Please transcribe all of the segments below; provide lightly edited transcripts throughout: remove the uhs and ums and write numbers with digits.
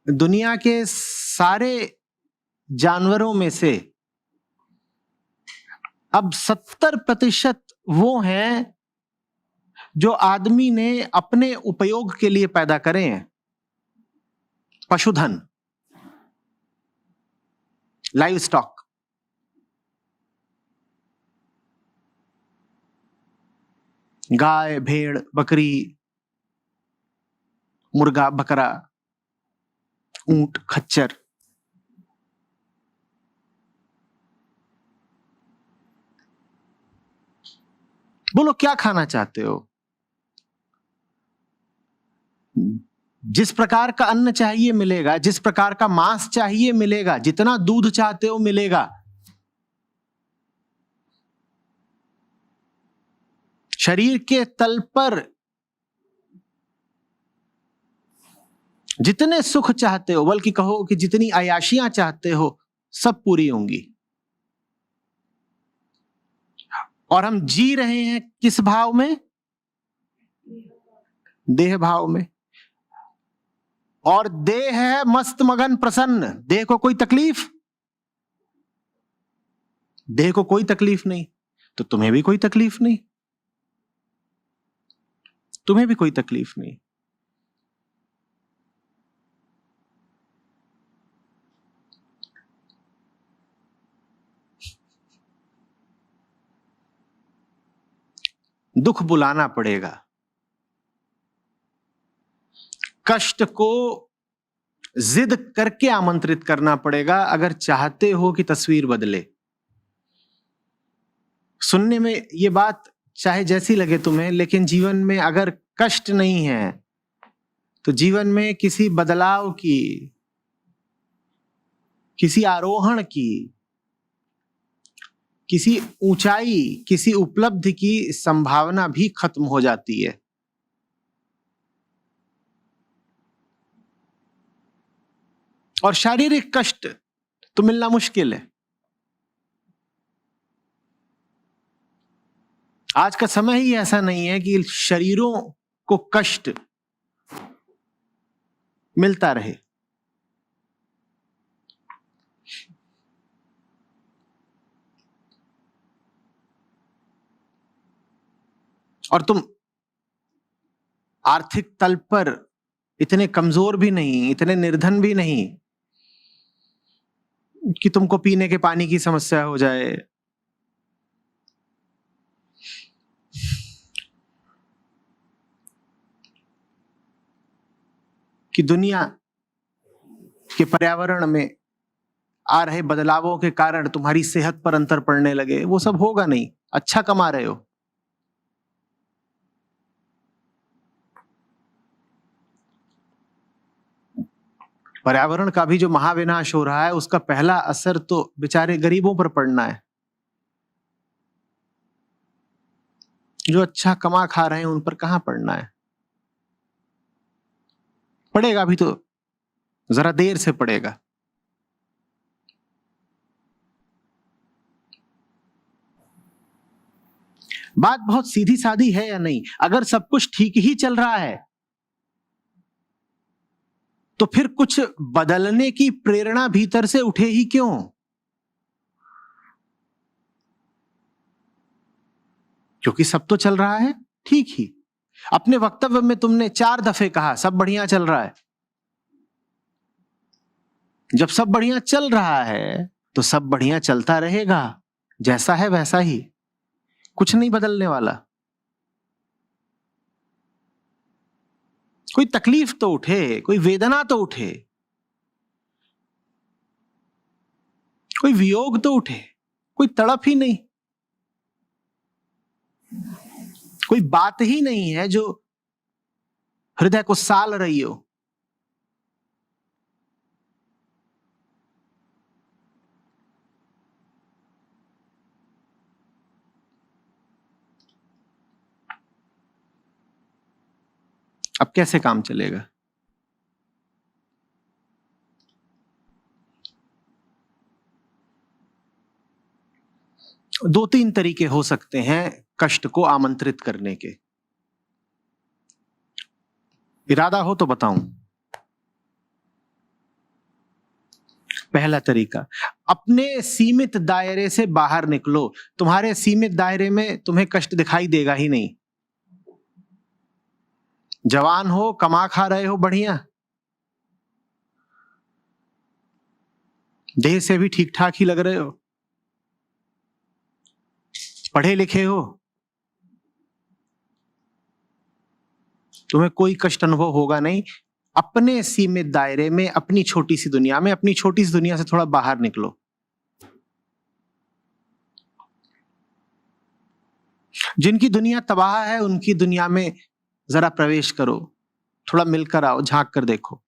दुनिया के सारे जानवरों में से अब 70% वो हैं जो आदमी ने अपने उपयोग के लिए पैदा करे हैं। पशुधन, लाइव स्टॉक, गाय, भेड़, बकरी, मुर्गा, बकरा, ऊंट, खच्चर। बोलो क्या खाना चाहते हो? जिस प्रकार का अन्न चाहिए मिलेगा, जिस प्रकार का मांस चाहिए मिलेगा, जितना दूध चाहते हो मिलेगा। शरीर के तल पर जितने सुख चाहते हो, बल्कि कहो कि जितनी अयाशियां चाहते हो, सब पूरी होंगी। और हम जी रहे हैं किस भाव में? देह भाव में। और देह है मस्त मगन प्रसन्न। देह को कोई तकलीफ? देह को कोई तकलीफ नहीं, तो तुम्हें भी कोई तकलीफ नहीं, तुम्हें भी कोई तकलीफ नहीं। दुख बुलाना पड़ेगा, कष्ट को जिद करके आमंत्रित करना पड़ेगा, अगर चाहते हो कि तस्वीर बदले। सुनने में ये बात चाहे जैसी लगे तुम्हें, लेकिन जीवन में अगर कष्ट नहीं है तो जीवन में किसी बदलाव की, किसी आरोहण की, किसी ऊंचाई, किसी उपलब्धि की संभावना भी खत्म हो जाती है। और शारीरिक कष्ट तो मिलना मुश्किल है। आज का समय ही ऐसा नहीं है कि शरीरों को कष्ट मिलता रहे। और तुम आर्थिक तल पर इतने कमजोर भी नहीं, इतने निर्धन भी नहीं कि तुमको पीने के पानी की समस्या हो जाए, कि दुनिया के पर्यावरण में आ रहे बदलावों के कारण तुम्हारी सेहत पर अंतर पड़ने लगे। वो सब होगा नहीं, अच्छा कमा रहे हो। पर्यावरण का भी जो महाविनाश हो रहा है, उसका पहला असर तो बेचारे गरीबों पर पड़ना है। जो अच्छा कमा खा रहे हैं उन पर कहां पड़ना है? पड़ेगा भी तो जरा देर से पड़ेगा। बात बहुत सीधी सादी है या नहीं? अगर सब कुछ ठीक ही चल रहा है तो फिर कुछ बदलने की प्रेरणा भीतर से उठे ही क्यों? क्योंकि सब तो चल रहा है ठीक ही। अपने वक्तव्य में तुमने 4 दफे कहा सब बढ़िया चल रहा है। जब सब बढ़िया चल रहा है तो सब बढ़िया चलता रहेगा, जैसा है वैसा ही, कुछ नहीं बदलने वाला। कोई तकलीफ तो उठे, कोई वेदना तो उठे, कोई वियोग तो उठे, कोई तड़प ही नहीं, कोई बात ही नहीं है जो हृदय को साल रही हो। अब कैसे काम चलेगा? दो तीन तरीके हो सकते हैं कष्ट को आमंत्रित करने के। इरादा हो तो बताऊं। पहला तरीका, अपने सीमित दायरे से बाहर निकलो। तुम्हारे सीमित दायरे में तुम्हें कष्ट दिखाई देगा ही नहीं। जवान हो, कमा खा रहे हो बढ़िया, देह से भी ठीक ठाक ही लग रहे हो, पढ़े लिखे हो, तुम्हें कोई कष्ट अनुभव होगा नहीं। अपने सीमित दायरे में, अपनी छोटी सी दुनिया में, अपनी छोटी सी दुनिया से थोड़ा बाहर निकलो। जिनकी दुनिया तबाह है उनकी दुनिया में जरा प्रवेश करो, थोड़ा मिलकर आओ, झांक कर देखो।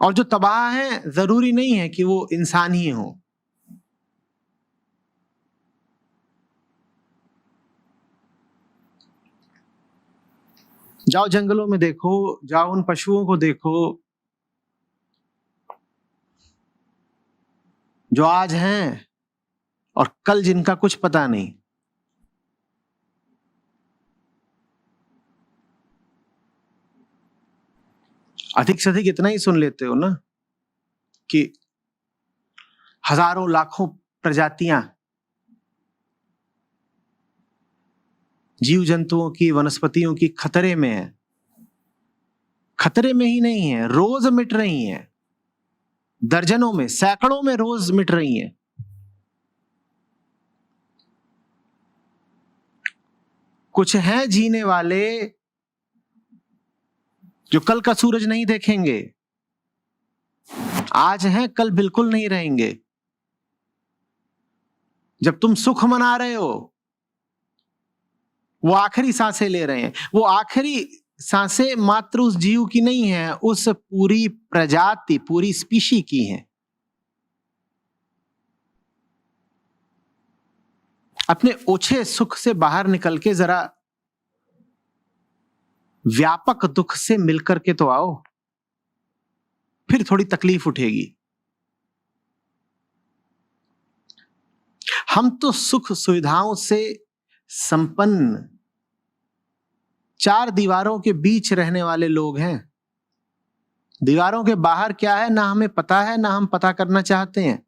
और जो तबाह है जरूरी नहीं है कि वो इंसान ही हो। जाओ जंगलों में देखो, जाओ उन पशुओं को देखो जो आज हैं और कल जिनका कुछ पता नहीं। अधिक से अधिक इतना ही सुन लेते हो ना कि हजारों लाखों प्रजातियां जीव जंतुओं की, वनस्पतियों की खतरे में है। खतरे में ही नहीं है, रोज मिट रही हैं, दर्जनों में, सैकड़ों में रोज मिट रही हैं। कुछ हैं जीने वाले जो कल का सूरज नहीं देखेंगे, आज हैं कल बिल्कुल नहीं रहेंगे। जब तुम सुख मना रहे हो, वो आखिरी सांसें ले रहे हैं, वो आखिरी सांसें मात्र उस जीव की नहीं है, उस पूरी प्रजाति, पूरी स्पीशी की हैं। अपने ओछे सुख से बाहर निकल के जरा व्यापक दुख से मिलकर के तो आओ, फिर थोड़ी तकलीफ उठेगी। हम तो सुख सुविधाओं से संपन्न, चार दीवारों के बीच रहने वाले लोग हैं। दीवारों के बाहर क्या है ना हमें पता है, ना हम पता करना चाहते हैं।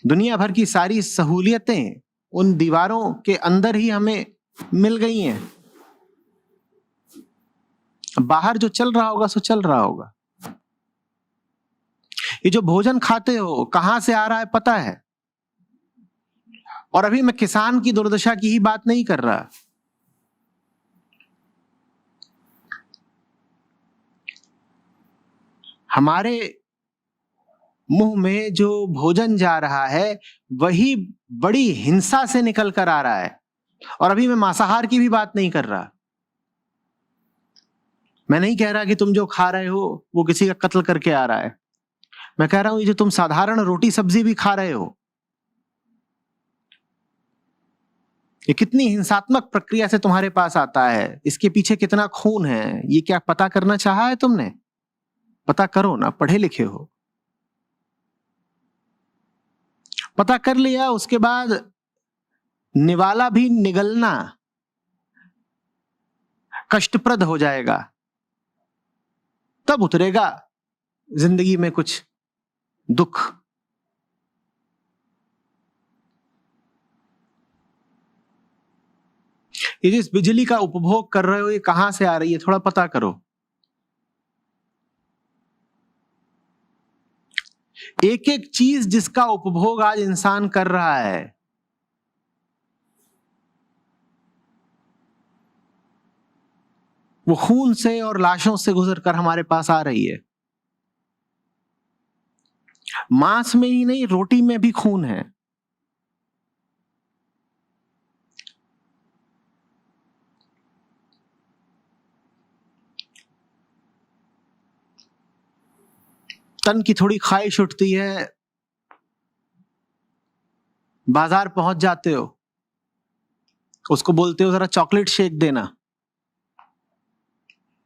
दुनिया भर की सारी सहूलियतें उन दीवारों के अंदर ही हमें मिल गई हैं। बाहर जो चल रहा होगा सो चल रहा होगा। ये जो भोजन खाते हो कहां से आ रहा है पता है। और अभी मैं किसान की दुर्दशा की ही बात नहीं कर रहा। हमारे मुंह में जो भोजन जा रहा है वही बड़ी हिंसा से निकल कर आ रहा है। और अभी मैं मांसाहार की भी बात नहीं कर रहा। मैं नहीं कह रहा कि तुम जो खा रहे हो वो किसी का कत्ल करके आ रहा है। मैं कह रहा हूं ये जो तुम साधारण रोटी सब्जी भी खा रहे हो, ये कितनी हिंसात्मक प्रक्रिया से तुम्हारे पास आता है, इसके पीछे कितना खून है, ये क्या पता करना चाहा है तुमने? पता करो ना, पढ़े लिखे हो। पता कर लिया, उसके बाद निवाला भी निगलना कष्टप्रद हो जाएगा, तब उतरेगा जिंदगी में कुछ दुख। ये जिस बिजली का उपभोग कर रहे हो ये कहां से आ रही है, थोड़ा पता करो। एक एक चीज जिसका उपभोग आज इंसान कर रहा है, वो खून से और लाशों से गुजरकर हमारे पास आ रही है। मांस में ही नहीं, रोटी में भी खून है। तन की थोड़ी ख्वाहिश उठती है, बाजार पहुंच जाते हो, उसको बोलते हो जरा चॉकलेट शेक देना।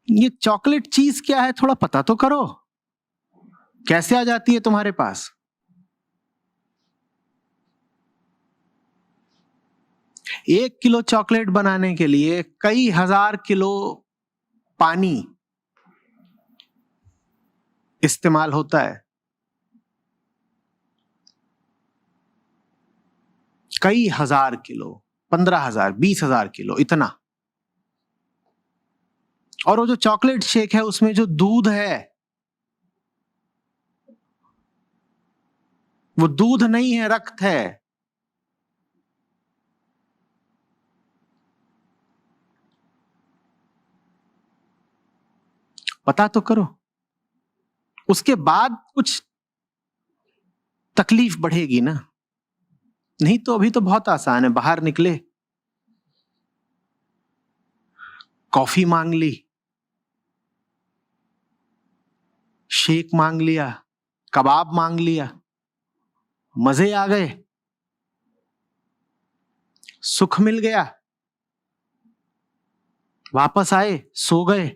ये चॉकलेट चीज क्या है थोड़ा पता तो करो, कैसे आ जाती है तुम्हारे पास। 1 किलो चॉकलेट बनाने के लिए कई हजार किलो पानी इस्तेमाल होता है, कई हजार किलो, 15,000, 20,000 किलो, इतना। और वो जो चॉकलेट शेक है उसमें जो दूध है वो दूध नहीं है, रक्त है। पता तो करो, उसके बाद कुछ तकलीफ बढ़ेगी ना। नहीं तो अभी तो बहुत आसान है, बाहर निकले, कॉफी मांग ली, शेक मांग लिया, कबाब मांग लिया, मजे आ गए, सुख मिल गया, वापस आए, सो गए,